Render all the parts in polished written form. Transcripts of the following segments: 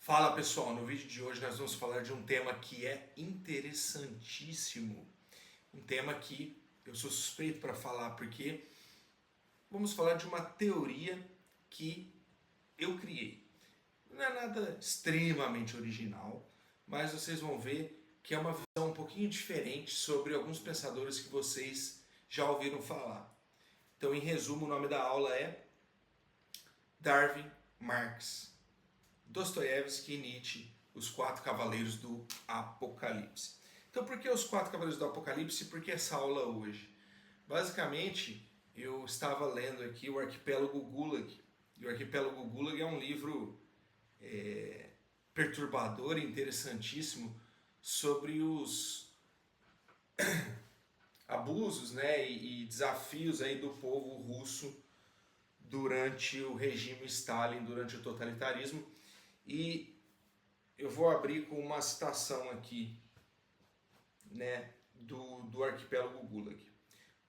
Fala pessoal, no vídeo de hoje nós vamos falar de um tema que é interessantíssimo. Um tema que eu sou suspeito para falar porque vamos falar de uma teoria que eu criei. Não é nada extremamente original, mas vocês vão ver que é uma visão um pouquinho diferente sobre alguns pensadores que vocês já ouviram falar. Então, em resumo, o nome da aula é Darwin, Marx, Dostoiévski e Nietzsche, os quatro cavaleiros do Apocalipse. Então, por que os quatro cavaleiros do Apocalipse e por que essa aula hoje? Basicamente, eu estava lendo aqui o Arquipélago Gulag. E o Arquipélago Gulag é um livro perturbador e interessantíssimo sobre os abusos, e desafios aí do povo russo durante o regime Stalin, durante o totalitarismo. E eu vou abrir com uma citação aqui, do Arquipélago Gulag.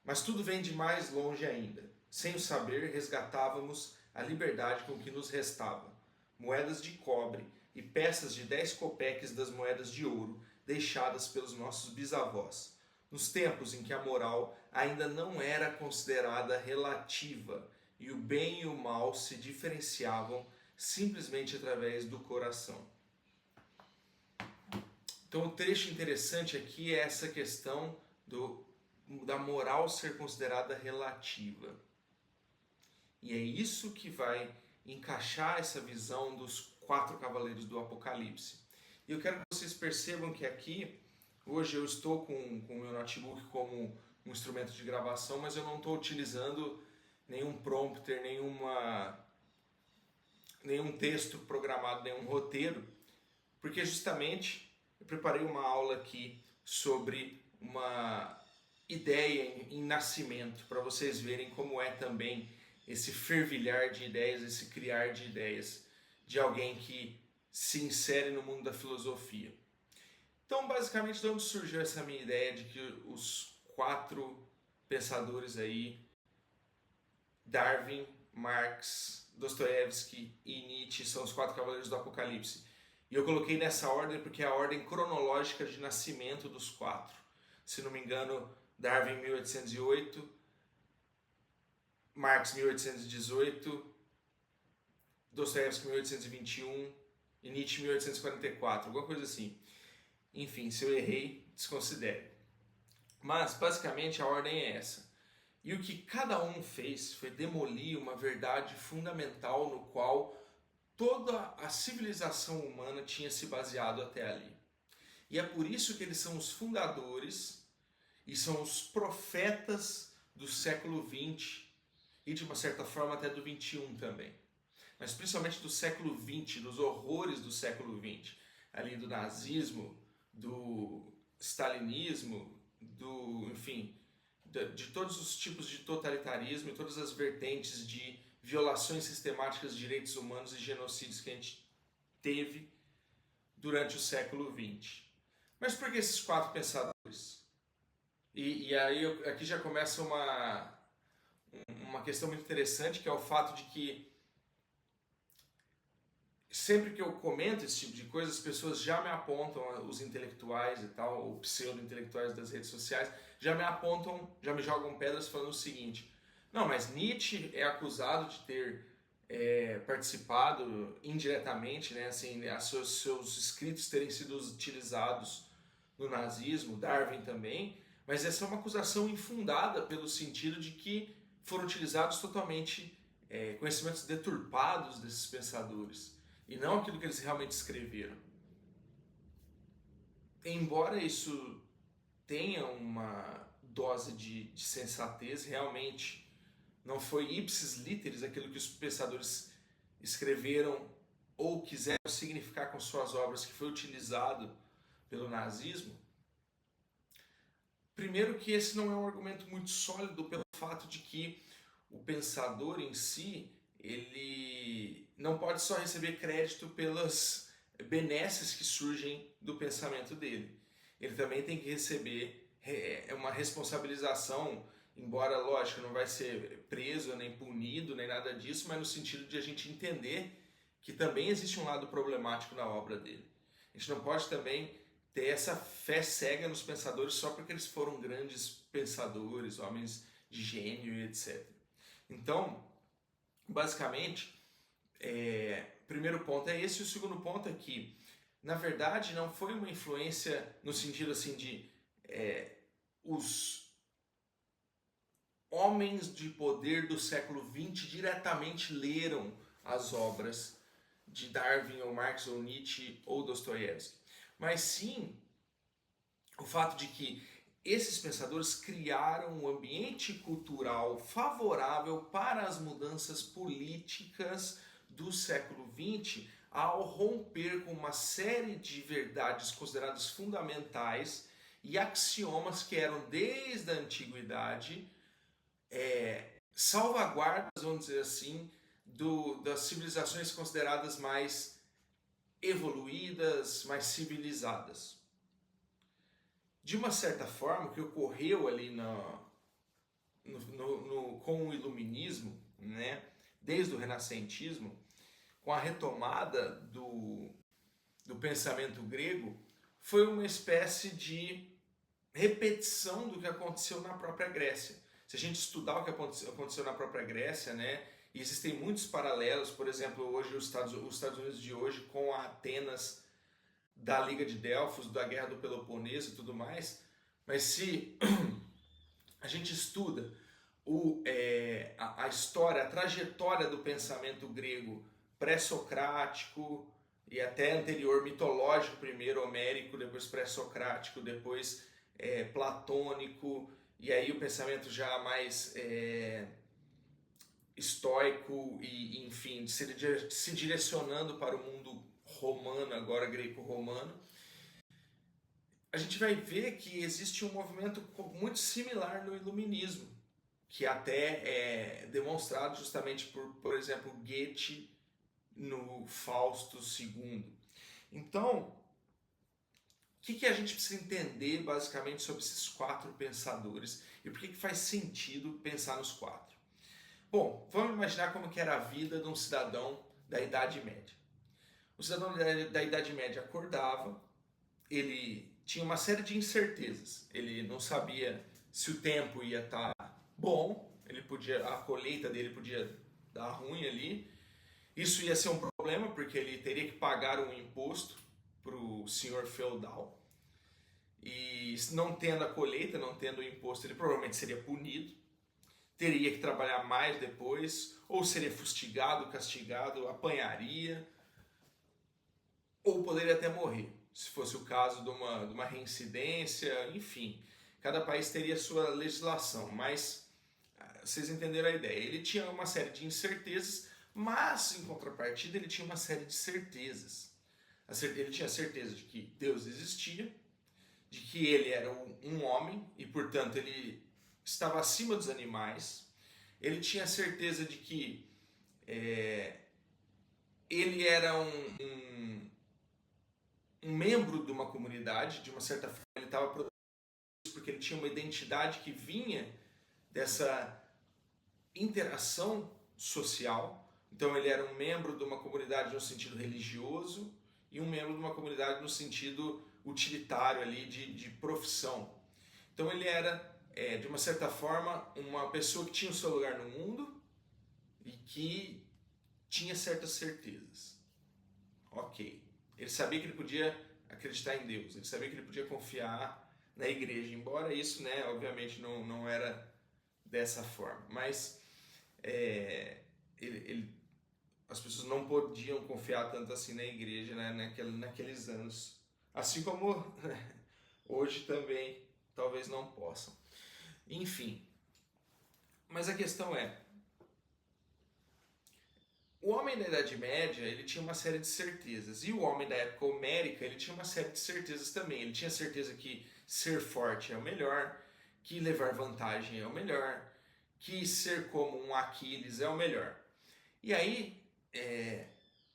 Mas tudo vem de mais longe ainda. Sem o saber, resgatávamos a liberdade com que nos restava. Moedas de cobre e peças de 10 copeques das moedas de ouro deixadas pelos nossos bisavós, nos tempos em que a moral ainda não era considerada relativa e o bem e o mal se diferenciavam simplesmente através do coração. Então, o trecho interessante aqui é essa questão da moral ser considerada relativa. E é isso que vai encaixar essa visão dos quatro cavaleiros do Apocalipse. E eu quero que vocês percebam que aqui, hoje eu estou com o meu notebook como um instrumento de gravação, mas eu não estou utilizando nenhum prompter, nenhum texto programado, nenhum roteiro, porque justamente eu preparei uma aula aqui sobre uma ideia em nascimento, para vocês verem como é também esse fervilhar de ideias, esse criar de ideias de alguém que se insere no mundo da filosofia. Então, basicamente, de onde surgiu essa minha ideia de que os quatro pensadores aí, Darwin, Marx, Dostoiévski e Nietzsche, são os quatro cavaleiros do Apocalipse? E eu coloquei nessa ordem porque é a ordem cronológica de nascimento dos quatro. Se não me engano, Darwin 1808, Marx 1818, Dostoiévski 1821 e Nietzsche 1844, alguma coisa assim. Enfim, se eu errei, desconsidere. Mas, basicamente, a ordem é essa. E o que cada um fez foi demolir uma verdade fundamental no qual toda a civilização humana tinha se baseado até ali. E é por isso que eles são os fundadores e são os profetas do século XX e, de uma certa forma, até do XXI também. Mas principalmente do século XX, dos horrores do século XX, ali do nazismo, do stalinismo, de todos os tipos de totalitarismo e todas as vertentes de violações sistemáticas de direitos humanos e genocídios que a gente teve durante o século XX. Mas por que esses quatro pensadores? E aí aqui já começa uma questão muito interessante, que é o fato de que sempre que eu comento esse tipo de coisa, as pessoas já me apontam, os intelectuais e tal, ou pseudo-intelectuais das redes sociais, já me apontam, já me jogam pedras falando o seguinte: não, mas Nietzsche é acusado de ter participado indiretamente, seus escritos terem sido utilizados no nazismo, Darwin também, mas essa é uma acusação infundada pelo sentido de que foram utilizados totalmente conhecimentos deturpados desses pensadores e não aquilo que eles realmente escreveram. Embora isso tenha uma dose de sensatez, realmente não foi ipsis literis aquilo que os pensadores escreveram ou quiseram significar com suas obras que foi utilizado pelo nazismo. Primeiro que esse não é um argumento muito sólido pelo fato de que o pensador em si, ele não pode só receber crédito pelas benesses que surgem do pensamento dele. Ele também tem que receber uma responsabilização, embora, lógico, não vai ser preso, nem punido, nem nada disso, mas no sentido de a gente entender que também existe um lado problemático na obra dele. A gente não pode também ter essa fé cega nos pensadores só porque eles foram grandes pensadores, homens de gênio e etc. Então, basicamente, o primeiro ponto é esse, e o segundo ponto é que, na verdade, não foi uma influência no sentido assim de os homens de poder do século XX diretamente leram as obras de Darwin ou Marx ou Nietzsche ou Dostoiévski, mas sim o fato de que esses pensadores criaram um ambiente cultural favorável para as mudanças políticas do século XX ao romper com uma série de verdades consideradas fundamentais e axiomas que eram desde a antiguidade salvaguardas, vamos dizer assim, das civilizações consideradas mais evoluídas, mais civilizadas. De uma certa forma, o que ocorreu ali com o iluminismo, né, desde o renascentismo, com a retomada do pensamento grego, foi uma espécie de repetição do que aconteceu na própria Grécia. Se a gente estudar o que aconteceu na própria Grécia, né, e existem muitos paralelos, por exemplo, hoje os Estados Unidos de hoje com a Atenas da Liga de Delfos, da Guerra do Peloponeso e tudo mais, mas se a gente estuda a história, a trajetória do pensamento grego pré-socrático e até anterior, mitológico primeiro, homérico, depois pré-socrático, depois platônico, e aí o pensamento já mais estoico e, enfim, se direcionando para o mundo romano, agora greco-romano, a gente vai ver que existe um movimento muito similar no iluminismo, que até é demonstrado justamente por exemplo, Goethe no Fausto II. Então, o que a gente precisa entender basicamente sobre esses quatro pensadores e por que faz sentido pensar nos quatro? Bom, vamos imaginar como que era a vida de um cidadão da Idade Média. O cidadão da Idade Média acordava, ele tinha uma série de incertezas. Ele não sabia se o tempo ia estar bom, a colheita dele podia dar ruim ali. Isso ia ser um problema porque ele teria que pagar um imposto para o senhor feudal. E não tendo a colheita, não tendo o imposto, ele provavelmente seria punido. Teria que trabalhar mais depois, ou seria fustigado, castigado, apanharia, ou poderia até morrer, se fosse o caso de uma reincidência, enfim. Cada país teria sua legislação, mas vocês entenderam a ideia. Ele tinha uma série de incertezas, mas em contrapartida ele tinha uma série de certezas. Ele tinha certeza de que Deus existia, de que ele era um homem e, portanto, ele estava acima dos animais. Ele tinha certeza de que ele era um membro de uma comunidade, de uma certa forma ele estava protegido porque ele tinha uma identidade que vinha dessa interação social. Então ele era um membro de uma comunidade no sentido religioso e um membro de uma comunidade no sentido utilitário ali de profissão. Então ele era, de uma certa forma, uma pessoa que tinha o seu lugar no mundo e que tinha certas certezas. Ok. Ele sabia que ele podia acreditar em Deus, ele sabia que ele podia confiar na igreja, embora isso, né, obviamente não era dessa forma. Mas as pessoas não podiam confiar tanto assim na igreja, né, naqueles anos. Assim como hoje também talvez não possam. Enfim, mas a questão é, o homem da Idade Média, ele tinha uma série de certezas, e o homem da época homérica, ele tinha uma série de certezas também. Ele tinha certeza que ser forte é o melhor, que levar vantagem é o melhor, que ser como um Aquiles é o melhor. E aí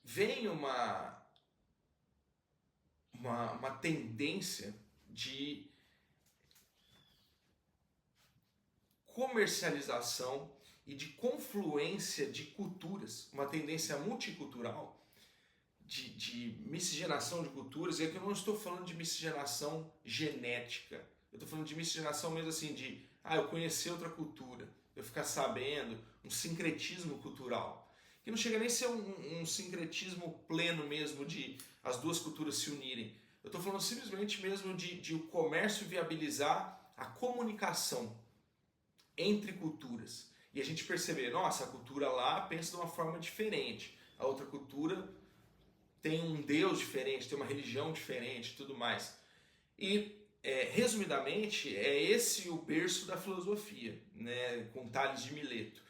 vem uma tendência de comercialização e de confluência de culturas, uma tendência multicultural de miscigenação de culturas, e aqui eu não estou falando de miscigenação genética, eu estou falando de miscigenação mesmo assim, de eu conhecer outra cultura, eu ficar sabendo, um sincretismo cultural, que não chega nem a ser um sincretismo pleno mesmo de as duas culturas se unirem. Eu estou falando simplesmente mesmo de o comércio viabilizar a comunicação entre culturas. E a gente perceber, nossa, a cultura lá pensa de uma forma diferente, a outra cultura tem um Deus diferente, tem uma religião diferente e tudo mais. E, resumidamente, é esse o berço da filosofia, né, com Tales de Mileto.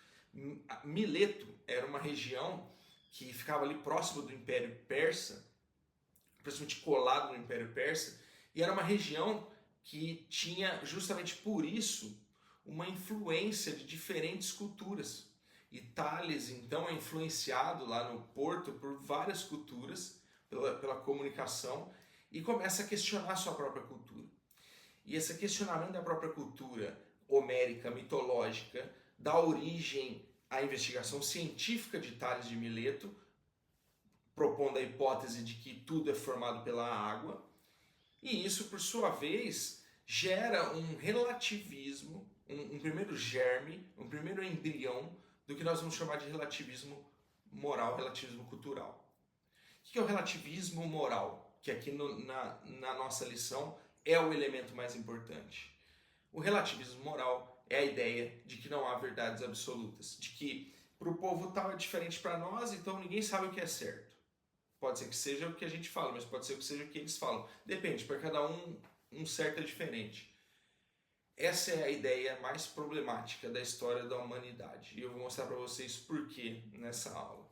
Mileto era uma região que ficava ali próximo do Império Persa, principalmente colado no Império Persa, e era uma região que tinha, justamente por isso, uma influência de diferentes culturas. E Tales, então, é influenciado lá no Porto por várias culturas, pela comunicação, e começa a questionar a sua própria cultura. E esse questionamento da própria cultura homérica, mitológica, dá origem à investigação científica de Tales de Mileto, propondo a hipótese de que tudo é formado pela água, e isso, por sua vez, gera um relativismo, um primeiro germe, um primeiro embrião do que nós vamos chamar de relativismo moral, relativismo cultural. O que é o relativismo moral? Que aqui na nossa lição é o elemento mais importante. O relativismo moral é a ideia de que não há verdades absolutas, de que para o povo tal é diferente para nós, então ninguém sabe o que é certo. Pode ser que seja o que a gente fala, mas pode ser que seja o que eles falam. Depende, para cada um certo é diferente. Essa é a ideia mais problemática da história da humanidade. E eu vou mostrar para vocês por quê nessa aula.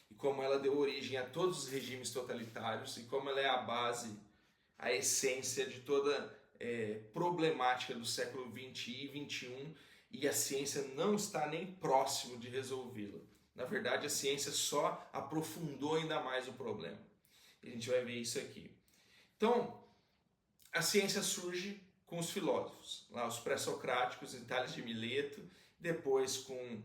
E como ela deu origem a todos os regimes totalitários e como ela é a base, a essência de toda problemática do século XX e XXI, e a ciência não está nem próximo de resolvê-la. Na verdade, a ciência só aprofundou ainda mais o problema. E a gente vai ver isso aqui. Então, a ciência surge com os filósofos, lá os pré-socráticos, em Tales de Mileto, depois com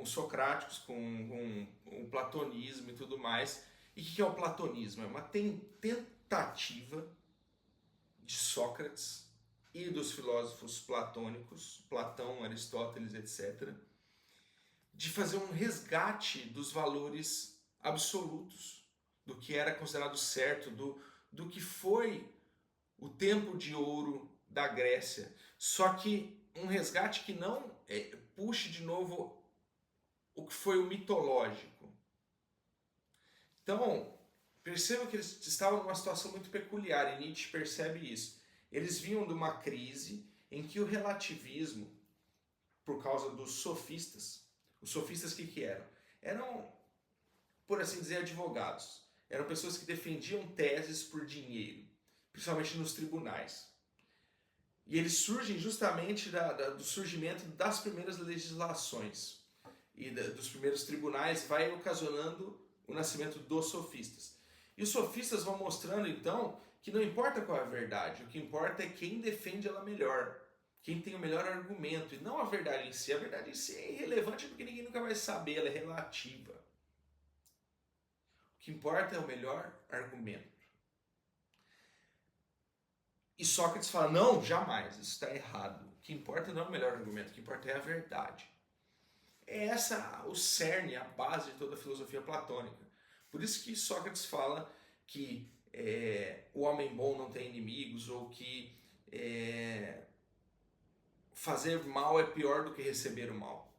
os socráticos, com o platonismo e tudo mais. E o que é o platonismo? É uma tentativa de Sócrates e dos filósofos platônicos, Platão, Aristóteles, etc., de fazer um resgate dos valores absolutos, do que era considerado certo, do que foi o tempo de ouro da Grécia. Só que um resgate que não puxe de novo o que foi o mitológico. Então, perceba que eles estavam numa situação muito peculiar, e Nietzsche percebe isso. Eles vinham de uma crise em que o relativismo, por causa dos sofistas, os sofistas que eram? Eram, por assim dizer, advogados. Eram pessoas que defendiam teses por dinheiro, principalmente nos tribunais. E eles surgem justamente do surgimento das primeiras legislações e dos primeiros tribunais, vai ocasionando o nascimento dos sofistas. E os sofistas vão mostrando, então, que não importa qual é a verdade, o que importa é quem defende ela melhor, quem tem o melhor argumento, e não a verdade em si. A verdade em si é irrelevante porque ninguém nunca vai saber, ela é relativa. O que importa é o melhor argumento. E Sócrates fala, não, jamais, isso está errado. O que importa não é o melhor argumento, o que importa é a verdade. É essa o cerne, a base de toda a filosofia platônica. Por isso que Sócrates fala que o homem bom não tem inimigos, ou que fazer mal é pior do que receber o mal.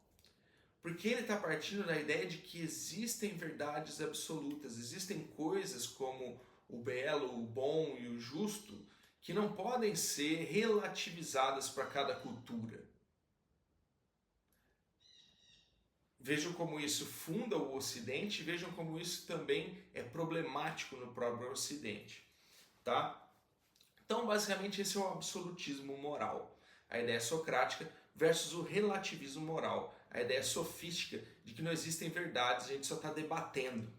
Porque ele está partindo da ideia de que existem verdades absolutas, existem coisas como o belo, o bom e o justo que não podem ser relativizadas para cada cultura. Vejam como isso funda o Ocidente, vejam como isso também é problemático no próprio Ocidente. Tá? Então, basicamente, esse é o absolutismo moral. A ideia socrática versus o relativismo moral. A ideia sofística de que não existem verdades, a gente só está debatendo.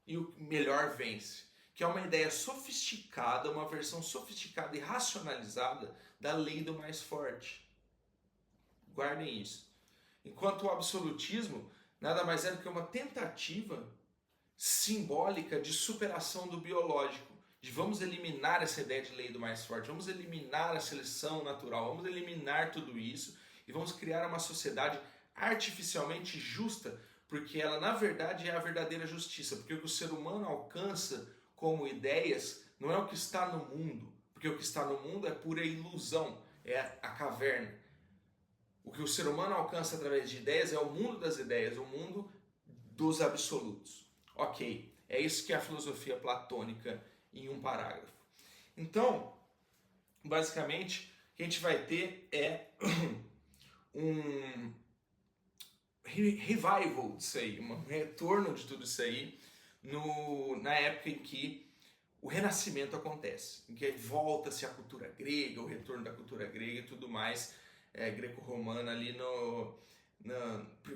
E o melhor vence. Que é uma ideia sofisticada, uma versão sofisticada e racionalizada da lei do mais forte. Guardem isso. Enquanto o absolutismo nada mais é do que uma tentativa simbólica de superação do biológico, de vamos eliminar essa ideia de lei do mais forte, vamos eliminar a seleção natural, vamos eliminar tudo isso e vamos criar uma sociedade artificialmente justa, porque ela na verdade é a verdadeira justiça, porque o que o ser humano alcança como ideias não é o que está no mundo, porque o que está no mundo é pura ilusão, é a caverna. O que o ser humano alcança através de ideias é o mundo das ideias, o mundo dos absolutos. Ok, é isso que é a filosofia platônica em um parágrafo. Então, basicamente, o que a gente vai ter é um revival disso aí, um retorno de tudo isso aí na época em que o renascimento acontece, em que volta-se a cultura grega, o retorno da cultura grega e tudo mais, greco-romana ali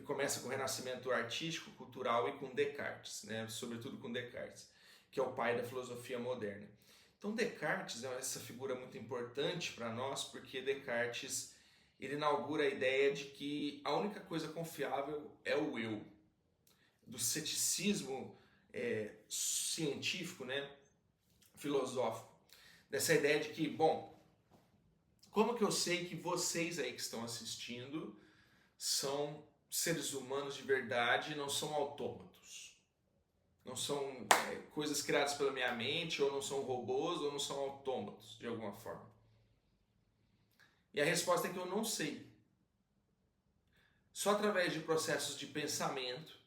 começa com o renascimento artístico, cultural e com Descartes, né? Sobretudo com Descartes, que é o pai da filosofia moderna. Então Descartes é essa figura muito importante para nós, porque Descartes ele inaugura a ideia de que a única coisa confiável é o eu, do ceticismo científico, né? Filosófico, dessa ideia de que, bom, como que eu sei que vocês aí que estão assistindo são seres humanos de verdade e não são autômatos? Não são coisas criadas pela minha mente, ou não são robôs, ou não são autômatos, de alguma forma. E a resposta é que eu não sei. Só através de processos de pensamento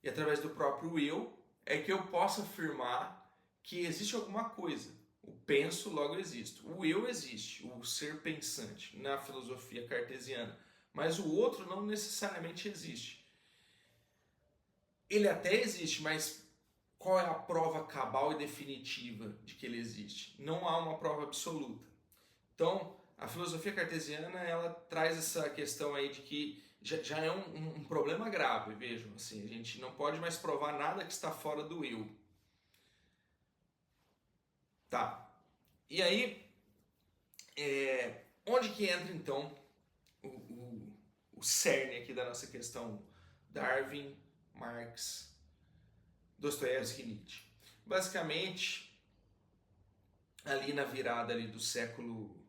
e através do próprio eu é que eu posso afirmar que existe alguma coisa. O penso, logo existo. O eu existe, o ser pensante, na filosofia cartesiana. Mas o outro não necessariamente existe. Ele até existe, mas qual é a prova cabal e definitiva de que ele existe? Não há uma prova absoluta. Então, a filosofia cartesiana ela traz essa questão aí de que já é um problema grave, vejam, assim, a gente não pode mais provar nada que está fora do eu. Tá. E aí, onde que entra então o cerne aqui da nossa questão? Darwin, Marx, Dostoiévski e Nietzsche. Basicamente, ali na virada ali do século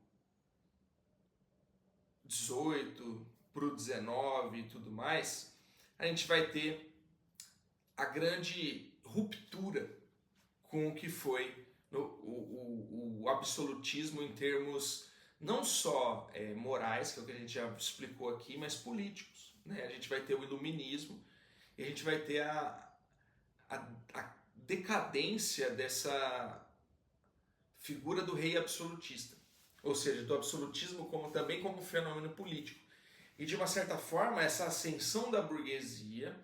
XVIII para o XIX e tudo mais, a gente vai ter a grande ruptura com o que foi o absolutismo em termos não só morais, que é o que a gente já explicou aqui, mas políticos. Né? A gente vai ter o iluminismo e a gente vai ter a decadência dessa figura do rei absolutista. Ou seja, do absolutismo também como fenômeno político. E de uma certa forma, essa ascensão da burguesia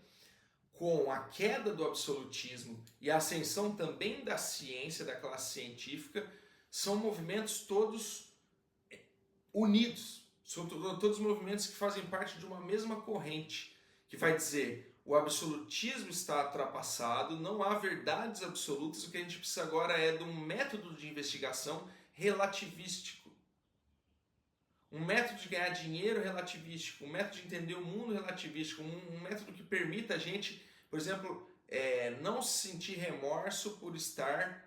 com a queda do absolutismo e a ascensão também da ciência, da classe científica, são movimentos todos unidos. São todos movimentos que fazem parte de uma mesma corrente, que vai dizer o absolutismo está ultrapassado, não há verdades absolutas, o que a gente precisa agora é de um método de investigação relativístico. Um método de ganhar dinheiro relativístico, um método de entender o mundo relativístico, um método que permita a gente, por exemplo, não sentir remorso por estar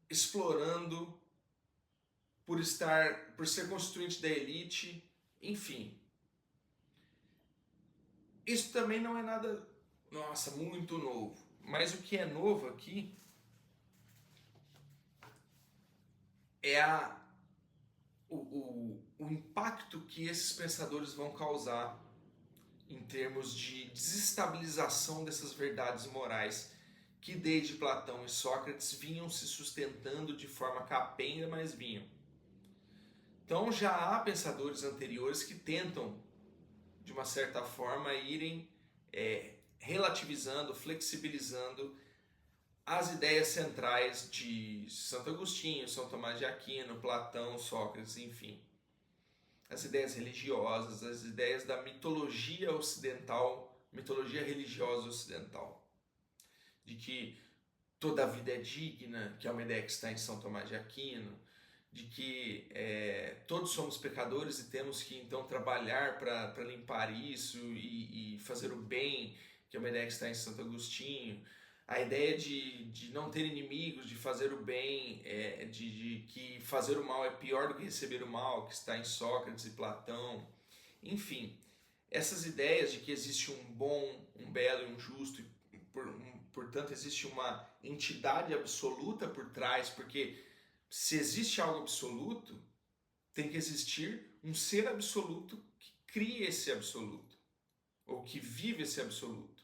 explorando, por ser constituinte da elite, enfim. Isso também não é nada, nossa, muito novo. Mas o que é novo aqui é o impacto que esses pensadores vão causar em termos de desestabilização dessas verdades morais que desde Platão e Sócrates vinham se sustentando de forma capenga, mas vinham. Então já há pensadores anteriores que tentam, de uma certa forma, irem relativizando, flexibilizando as ideias centrais de Santo Agostinho, São Tomás de Aquino, Platão, Sócrates, enfim. As ideias religiosas, as ideias da mitologia ocidental, mitologia religiosa ocidental. De que toda a vida é digna, que é uma ideia que está em São Tomás de Aquino, de que todos somos pecadores e temos que então trabalhar para limpar isso e fazer o bem, que é uma ideia que está em Santo Agostinho. A ideia de não ter inimigos, de fazer o bem, de que fazer o mal é pior do que receber o mal, que está em Sócrates e Platão. Enfim, essas ideias de que existe um bom, um belo e um justo, e portanto existe uma entidade absoluta por trás, porque se existe algo absoluto, tem que existir um ser absoluto que cria esse absoluto, ou que vive esse absoluto.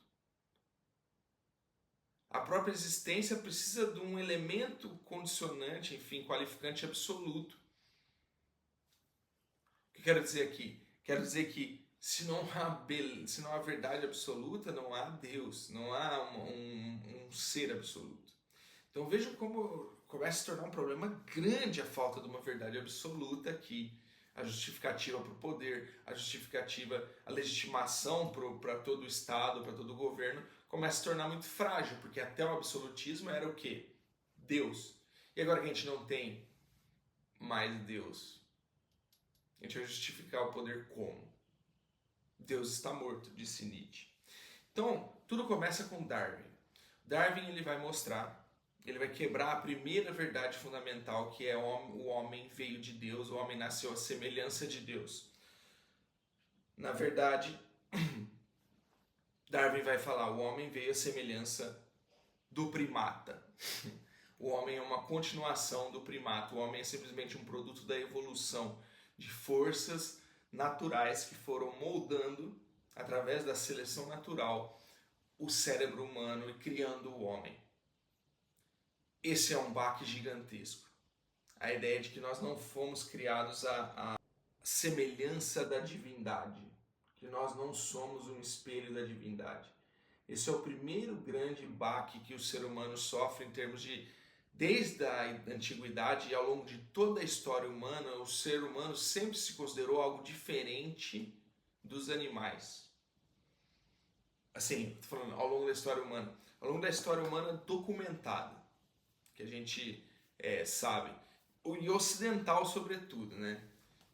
A própria existência precisa de um elemento condicionante, enfim, qualificante absoluto. O que eu quero dizer aqui? Quero dizer que se não há verdade absoluta, não há Deus, não há um ser absoluto. Então vejam como começa a se tornar um problema grande a falta de uma verdade absoluta aqui. A justificativa para o poder, a justificativa, a legitimação para todo o Estado, para todo o governo, começa a se tornar muito frágil, porque até o absolutismo era o quê? Deus. E agora que a gente não tem mais Deus, a gente vai justificar o poder como? Deus está morto, disse Nietzsche. Então, tudo começa com Darwin. Darwin ele vai mostrar, ele vai quebrar a primeira verdade fundamental, que é o homem veio de Deus, o homem nasceu à semelhança de Deus. Na verdade, Darwin vai falar, o homem veio à semelhança do primata. O homem é uma continuação do primata, o homem é simplesmente um produto da evolução, de forças naturais que foram moldando, através da seleção natural, o cérebro humano e criando o homem. Esse é um baque gigantesco. A ideia de que nós não fomos criados à semelhança da divindade, que nós não somos um espelho da divindade. Esse é o primeiro grande baque que o ser humano sofre em termos de, desde a antiguidade e ao longo de toda a história humana, o ser humano sempre se considerou algo diferente dos animais. Assim, estou falando ao longo da história humana. Ao longo da história humana documentada, que a gente sabe. E ocidental, sobretudo, né?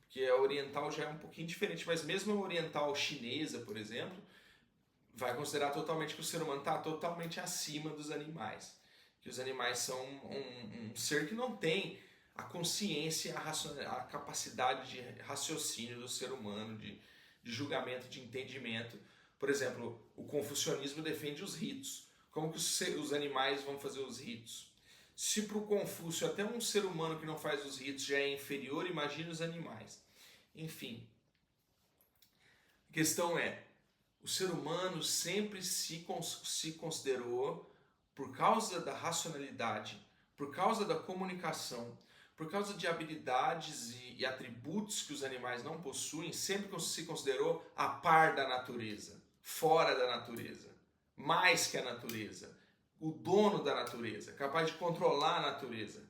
Porque a oriental já é um pouquinho diferente, mas mesmo a oriental chinesa, por exemplo, vai considerar totalmente que o ser humano está totalmente acima dos animais. Que os animais são um ser que não tem a consciência, a capacidade de raciocínio do ser humano, de julgamento, de entendimento. Por exemplo, o confucionismo defende os ritos. Como que os animais vão fazer os ritos? Se para o Confúcio até um ser humano que não faz os ritos já é inferior, imagine os animais. Enfim, a questão é, o ser humano sempre se considerou, por causa da racionalidade, por causa da comunicação, por causa de habilidades e atributos que os animais não possuem, sempre se considerou a par da natureza, fora da natureza, mais que a natureza, o dono da natureza, capaz de controlar a natureza.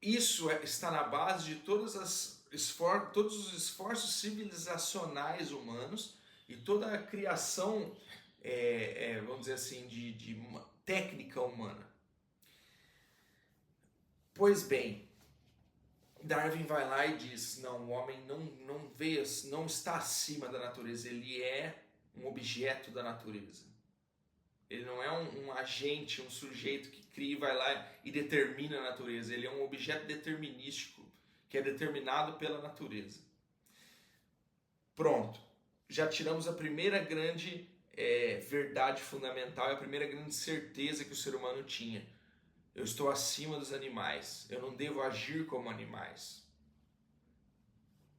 Isso está na base de todos os esforços civilizacionais humanos e toda a criação, vamos dizer assim, de uma técnica humana. Pois bem, Darwin vai lá e diz, não, o homem não está acima da natureza, ele é um objeto da natureza. Ele não é um agente, um sujeito que cria e vai lá e determina a natureza. Ele é um objeto determinístico, que é determinado pela natureza. Pronto. Já tiramos a primeira grande verdade fundamental, a primeira grande certeza que o ser humano tinha. Eu estou acima dos animais. Eu não devo agir como animais.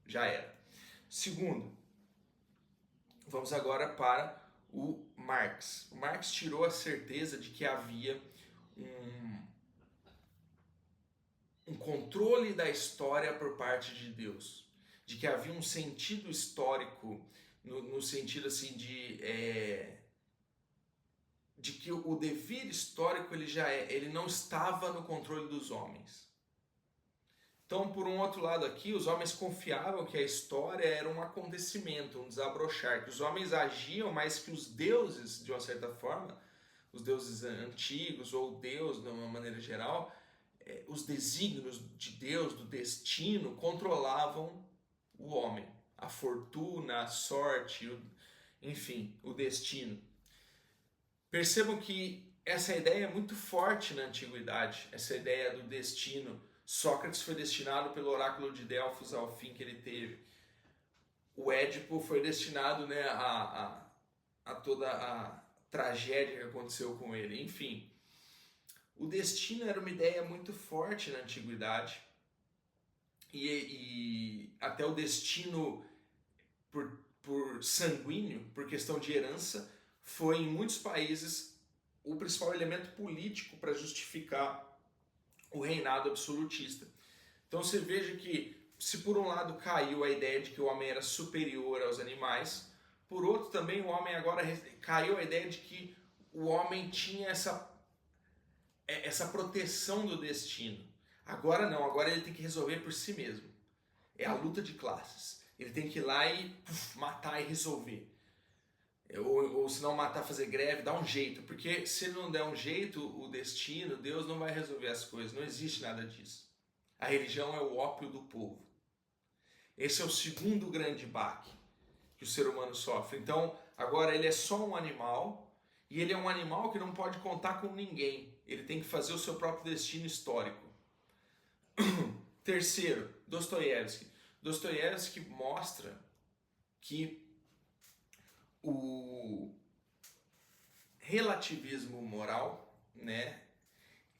Já era. Segundo, vamos agora para o Marx. O Marx tirou a certeza de que havia um controle da história por parte de Deus, de que havia um sentido histórico no sentido assim de que o dever histórico ele não estava no controle dos homens. Então, por um outro lado aqui, os homens confiavam que a história era um acontecimento, um desabrochar, que os homens agiam, mas que os deuses, de uma certa forma, os deuses antigos, ou Deus de uma maneira geral, os desígnios de Deus, do destino, controlavam o homem, a fortuna, a sorte, enfim, o destino. Percebam que essa ideia é muito forte na antiguidade, essa ideia do destino. Sócrates foi destinado pelo oráculo de Delfos ao fim que ele teve. O Édipo foi destinado, né, a toda a tragédia que aconteceu com ele. Enfim, o destino era uma ideia muito forte na antiguidade e até o destino por sanguíneo, por questão de herança, foi em muitos países o principal elemento político para justificar o reinado absolutista. Então você veja que, se por um lado caiu a ideia de que o homem era superior aos animais, por outro também o homem agora caiu a ideia de que o homem tinha essa proteção do destino. Agora não, agora ele tem que resolver por si mesmo. É a luta de classes. Ele tem que ir lá e matar e resolver. Ou se não matar, fazer greve, dar um jeito. Porque se ele não der um jeito, o destino, Deus não vai resolver as coisas. Não existe nada disso. A religião é o ópio do povo. Esse é o segundo grande baque que o ser humano sofre. Então, agora ele é só um animal, e ele é um animal que não pode contar com ninguém. Ele tem que fazer o seu próprio destino histórico. Terceiro, Dostoiévski. Dostoiévski mostra que o relativismo moral, né,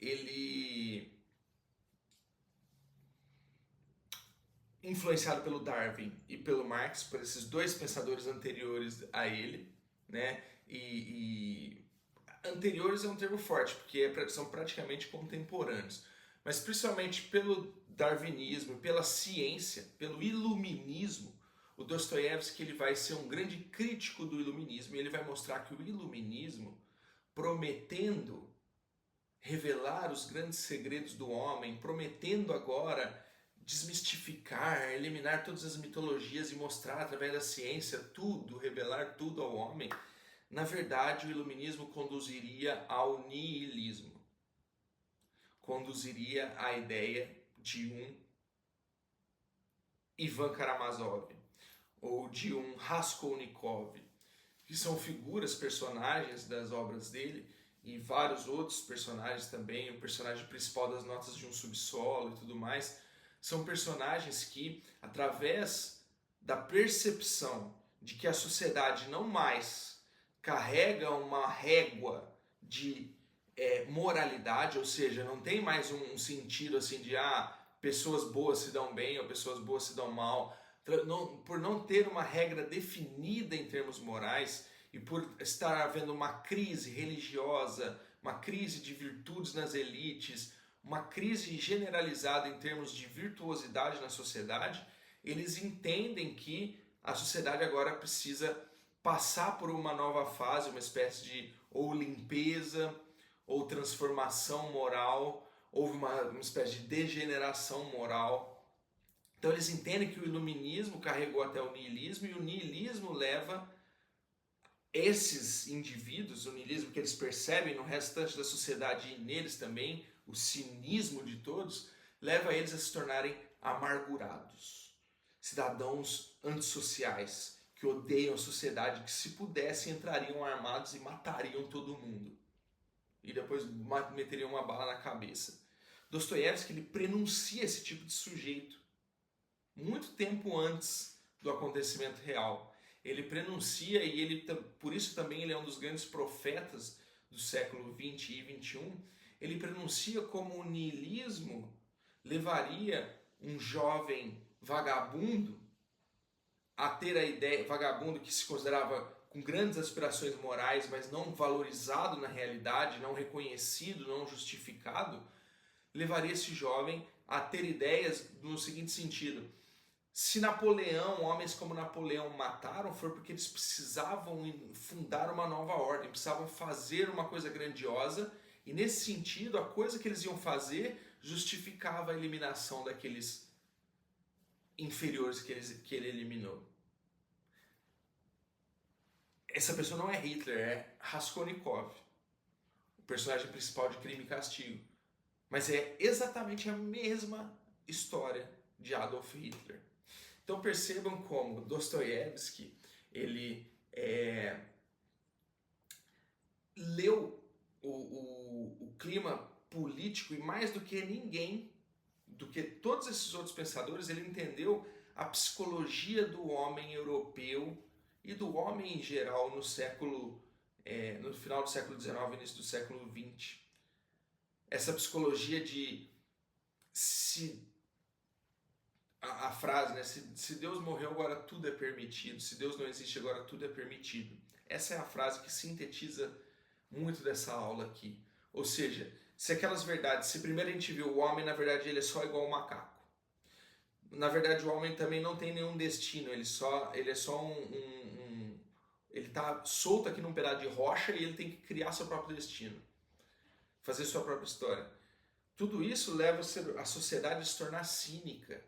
ele, influenciado pelo Darwin e pelo Marx, por esses dois pensadores anteriores a ele, né, e anteriores é um termo forte, porque são praticamente contemporâneos, mas principalmente pelo darwinismo, pela ciência, pelo iluminismo, o Dostoiévski ele vai ser um grande crítico do iluminismo, e ele vai mostrar que o iluminismo, prometendo revelar os grandes segredos do homem, prometendo agora desmistificar, eliminar todas as mitologias e mostrar através da ciência tudo, revelar tudo ao homem, na verdade o iluminismo conduziria ao niilismo, conduziria à ideia de um Ivan Karamazov ou de um Raskolnikov, que são figuras, personagens das obras dele, e vários outros personagens também, o personagem principal das Notas de um Subsolo e tudo mais, são personagens que, através da percepção de que a sociedade não mais carrega uma régua de moralidade, ou seja, não tem mais um sentido assim de pessoas boas se dão bem ou pessoas boas se dão mal, por não ter uma regra definida em termos morais e por estar havendo uma crise religiosa, uma crise de virtudes nas elites, uma crise generalizada em termos de virtuosidade na sociedade, eles entendem que a sociedade agora precisa passar por uma nova fase, uma espécie de ou limpeza ou transformação moral, houve uma espécie de degeneração moral. Então eles entendem que o iluminismo carregou até o niilismo, e o niilismo leva esses indivíduos, o niilismo que eles percebem no restante da sociedade e neles também, o cinismo de todos, leva eles a se tornarem amargurados, cidadãos antissociais, que odeiam a sociedade, que se pudessem entrariam armados e matariam todo mundo. E depois meteriam uma bala na cabeça. Dostoiévski ele prenuncia esse tipo de sujeito muito tempo antes do acontecimento real. Ele prenuncia, e ele, por isso também ele é um dos grandes profetas do século XX e XXI. Ele prenuncia como o niilismo levaria um jovem vagabundo a ter a ideia, vagabundo que se considerava com grandes aspirações morais, mas não valorizado na realidade, não reconhecido, não justificado, levaria esse jovem a ter ideias no seguinte sentido: se Napoleão, homens como Napoleão mataram, foi porque eles precisavam fundar uma nova ordem, precisavam fazer uma coisa grandiosa, e nesse sentido a coisa que eles iam fazer justificava a eliminação daqueles inferiores que ele eliminou. Essa pessoa não é Hitler, é Raskolnikov, o personagem principal de Crime e Castigo. Mas é exatamente a mesma história de Adolf Hitler. Então percebam como Dostoiévski ele leu o clima político e mais do que ninguém, do que todos esses outros pensadores, ele entendeu a psicologia do homem europeu e do homem em geral no final do século XIX, início do século XX. Essa psicologia de se a frase, né? Se Deus morreu, agora tudo é permitido. Se Deus não existe, agora tudo é permitido. Essa é a frase que sintetiza muito dessa aula aqui. Ou seja, se aquelas verdades, se primeiro a gente viu o homem, na verdade ele é só igual ao macaco. Na verdade o homem também não tem nenhum destino, ele é só ele está solto aqui num pedaço de rocha e ele tem que criar seu próprio destino, fazer sua própria história. Tudo isso leva a sociedade a se tornar cínica.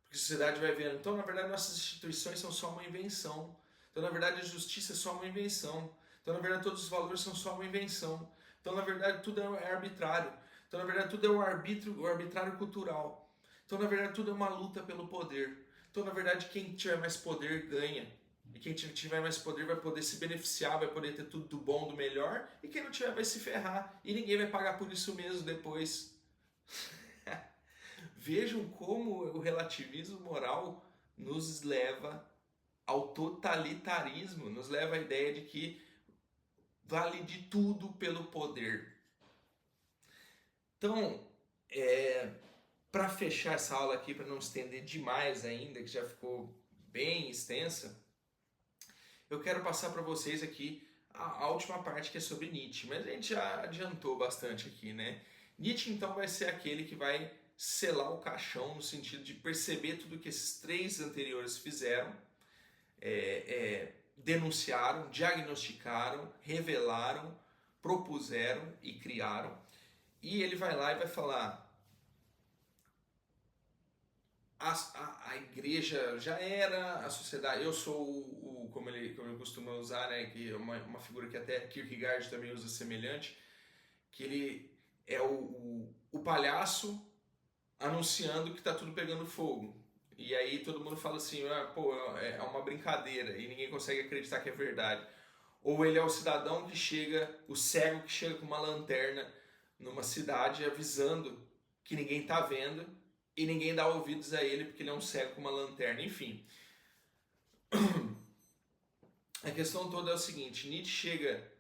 Porque a sociedade vai vendo, então na verdade nossas instituições são só uma invenção. Então na verdade a justiça é só uma invenção. Então na verdade todos os valores são só uma invenção. Então na verdade tudo é arbitrário. Então na verdade tudo é o arbitrário cultural. Então na verdade tudo é uma luta pelo poder. Então na verdade quem tiver mais poder ganha. E quem tiver mais poder vai poder se beneficiar, vai poder ter tudo do bom, do melhor. E quem não tiver vai se ferrar. E ninguém vai pagar por isso mesmo depois. Vejam como o relativismo moral nos leva ao totalitarismo, nos leva à ideia de que vale de tudo pelo poder. Então, para fechar essa aula aqui, para não estender demais ainda, que já ficou bem extensa, eu quero passar para vocês aqui a última parte que é sobre Nietzsche, mas a gente já adiantou bastante aqui, né? Nietzsche então vai ser aquele que vai selar o caixão no sentido de perceber tudo que esses três anteriores fizeram, denunciaram, diagnosticaram, revelaram, propuseram e criaram. E ele vai lá e vai falar: a igreja já era, a sociedade, eu sou como ele costuma usar, né, que é uma figura que até Kierkegaard também usa semelhante, que ele é o palhaço anunciando que está tudo pegando fogo. E aí todo mundo fala assim, pô, é uma brincadeira, e ninguém consegue acreditar que é verdade. Ou ele é o cidadão que chega, o cego que chega com uma lanterna numa cidade avisando que ninguém está vendo e ninguém dá ouvidos a ele porque ele é um cego com uma lanterna. Enfim, a questão toda é o seguinte: Nietzsche chega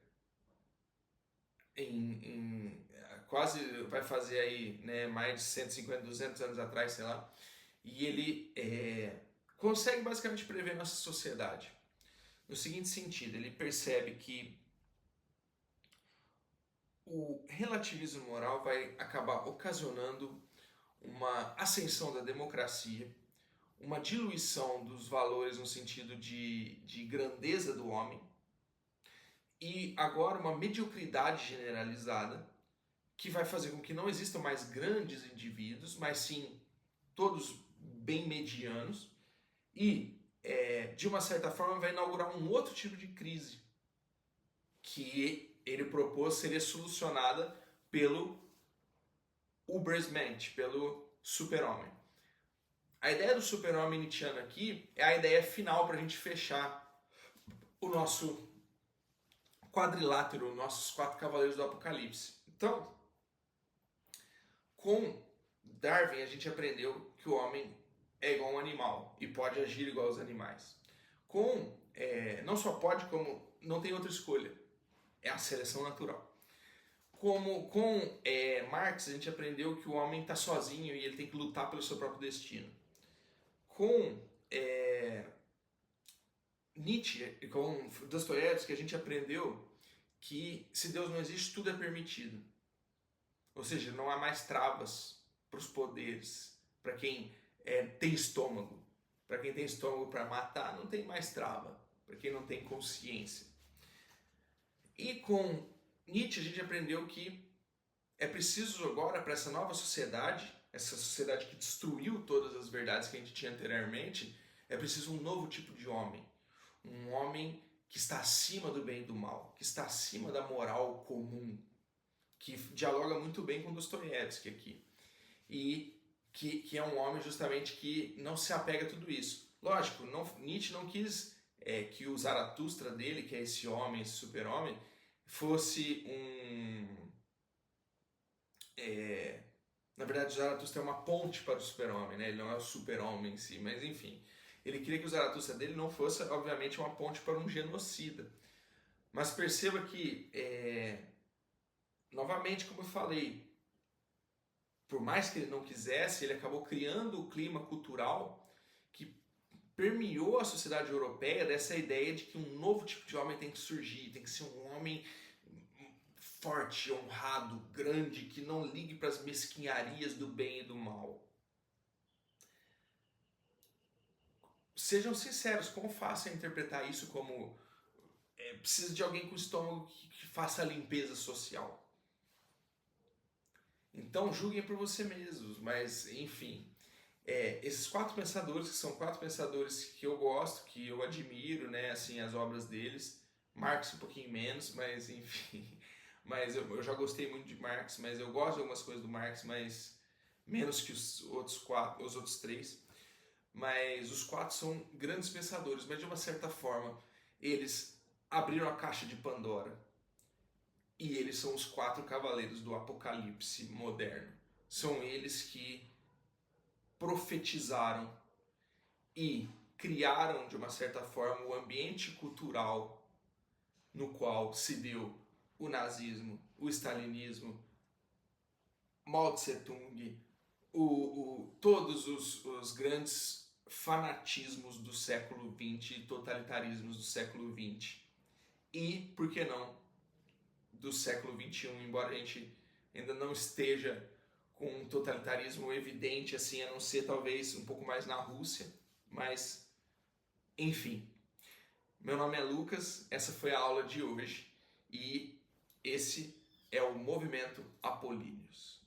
quase, vai fazer aí, né, mais de 150, 200 anos atrás, sei lá, e ele consegue basicamente prever nossa sociedade. No seguinte sentido, ele percebe que o relativismo moral vai acabar ocasionando uma ascensão da democracia, uma diluição dos valores no sentido de grandeza do homem, e agora uma mediocridade generalizada que vai fazer com que não existam mais grandes indivíduos, mas sim todos bem medianos, e de uma certa forma vai inaugurar um outro tipo de crise que ele propôs seria solucionada pelo Ubersmensch, pelo super-homem. A ideia do super-homem nietzschiano aqui é a ideia final para a gente fechar o nosso quadrilátero, nossos 4 cavaleiros do Apocalipse. Então, com Darwin a gente aprendeu que o homem é igual a um animal e pode agir igual aos animais. Não só pode, como não tem outra escolha. É a seleção natural. Com Marx a gente aprendeu que o homem está sozinho e ele tem que lutar pelo seu próprio destino. Com Nietzsche e com Dostoiévski a gente aprendeu que se Deus não existe, tudo é permitido. Ou seja, não há mais travas para os poderes, para quem tem estômago. Para quem tem estômago para matar, não tem mais trava. Para quem não tem consciência. E com Nietzsche a gente aprendeu que é preciso agora, para essa nova sociedade, essa sociedade que destruiu todas as verdades que a gente tinha anteriormente, é preciso um novo tipo de homem. Um homem que está acima do bem e do mal, que está acima da moral comum, que dialoga muito bem com Dostoiévski aqui. E que é um homem justamente que não se apega a tudo isso. Lógico, Nietzsche não quis que o Zaratustra dele, que é esse homem, esse super-homem, fosse na verdade, o Zaratustra é uma ponte para o super-homem, né? Ele não é o super-homem em si, mas enfim. Ele queria que o Zaratustra dele não fosse, obviamente, uma ponte para um genocida. Mas perceba que, novamente, como eu falei, por mais que ele não quisesse, ele acabou criando o clima cultural que permeou a sociedade europeia dessa ideia de que um novo tipo de homem tem que surgir, tem que ser um homem forte, honrado, grande, que não ligue para as mesquinharias do bem e do mal. Sejam sinceros, como fácil é interpretar isso como precisa de alguém com estômago que faça a limpeza social. Então julguem por você mesmos, mas enfim, esses quatro pensadores, que são quatro pensadores que eu gosto, que eu admiro, né, assim, as obras deles, Marx um pouquinho menos, mas enfim, mas eu já gostei muito de Marx, mas eu gosto de algumas coisas do Marx, mas menos que os outros três, mas os quatro são grandes pensadores, mas de uma certa forma eles abriram a caixa de Pandora. E eles são os quatro cavaleiros do apocalipse moderno. São eles que profetizaram e criaram, de uma certa forma, o ambiente cultural no qual se deu o nazismo, o stalinismo, Mao Tse-tung, todos os grandes fanatismos do século XX e totalitarismos do século XX. E, por que não, do século XXI, embora a gente ainda não esteja com um totalitarismo evidente, assim, a não ser talvez um pouco mais na Rússia, mas enfim. Meu nome é Lucas, essa foi a aula de hoje e esse é o Movimento Apolíneos.